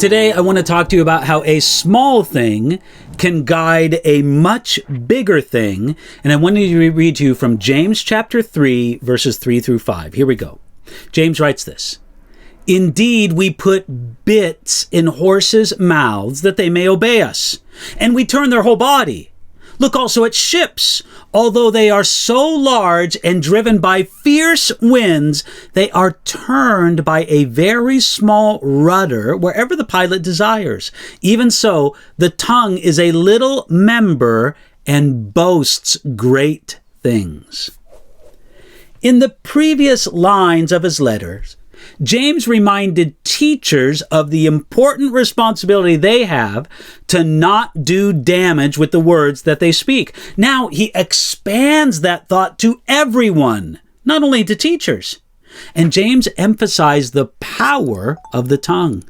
Today, I want to talk to you about how a small thing can guide a much bigger thing. And I wanted to read to you from James chapter 3, verses 3 through 5. Here we go. James writes this. Indeed, we put bits in horses' mouths that they may obey us, and we turn their whole body. Look also at ships. Although they are so large and driven by fierce winds, they are turned by a very small rudder wherever the pilot desires. Even so, the tongue is a little member and boasts great things. In the previous lines of his letters, James reminded teachers of the important responsibility they have to not do damage with the words that they speak. Now he expands that thought to everyone, not only to teachers. And James emphasized the power of the tongue.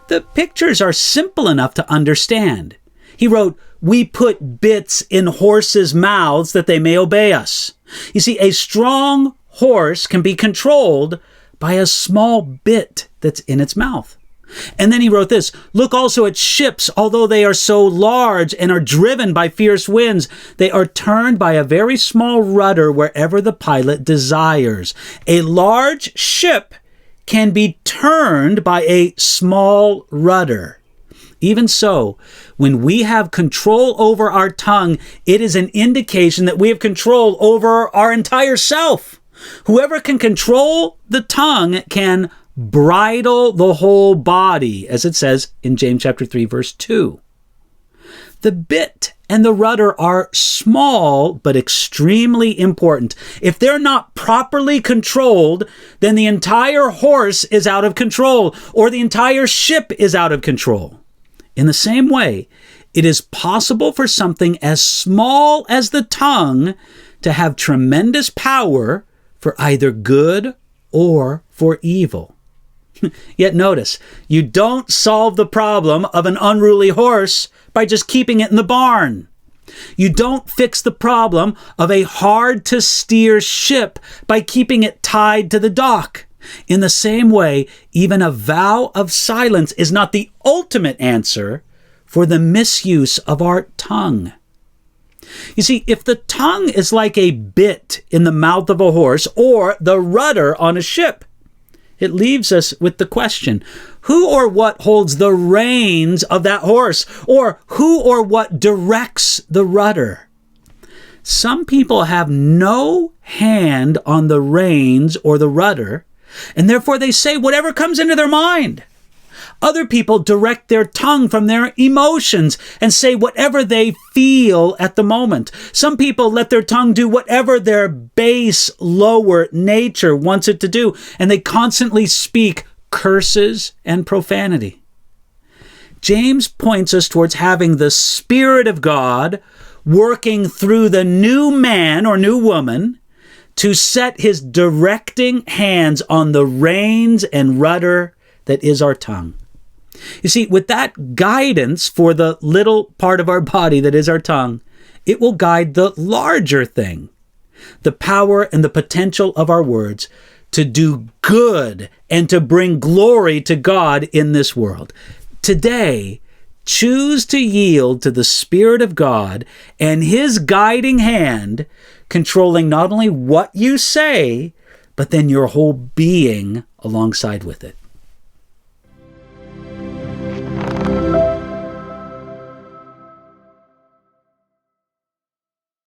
The pictures are simple enough to understand. He wrote, "We put bits in horses' mouths that they may obey us." You see, a strong horse can be controlled by a small bit that's in its mouth. And then he wrote this, "Look also at ships. Although they are so large and are driven by fierce winds, they are turned by a very small rudder wherever the pilot desires." A large ship can be turned by a small rudder. Even so, when we have control over our tongue, it is an indication that we have control over our entire self. Whoever can control the tongue can bridle the whole body, as it says in James chapter 3, verse 2. The bit and the rudder are small, but extremely important. If they're not properly controlled, then the entire horse is out of control, or the entire ship is out of control. In the same way, it is possible for something as small as the tongue to have tremendous power for either good or for evil. Yet notice, you don't solve the problem of an unruly horse by just keeping it in the barn. You don't fix the problem of a hard-to-steer ship by keeping it tied to the dock. In the same way, even a vow of silence is not the ultimate answer for the misuse of our tongue. You see, if the tongue is like a bit in the mouth of a horse or the rudder on a ship, it leaves us with the question, who or what holds the reins of that horse? Or who or what directs the rudder? Some people have no hand on the reins or the rudder, and therefore they say whatever comes into their mind. Other people direct their tongue from their emotions and say whatever they feel at the moment. Some people let their tongue do whatever their base, lower nature wants it to do, and they constantly speak curses and profanity. James points us towards having the Spirit of God working through the new man or new woman to set his directing hands on the reins and rudder that is our tongue. You see, with that guidance for the little part of our body that is our tongue, it will guide the larger thing, the power and the potential of our words to do good and to bring glory to God in this world. Today, choose to yield to the Spirit of God and His guiding hand, controlling not only what you say, but then your whole being alongside with it.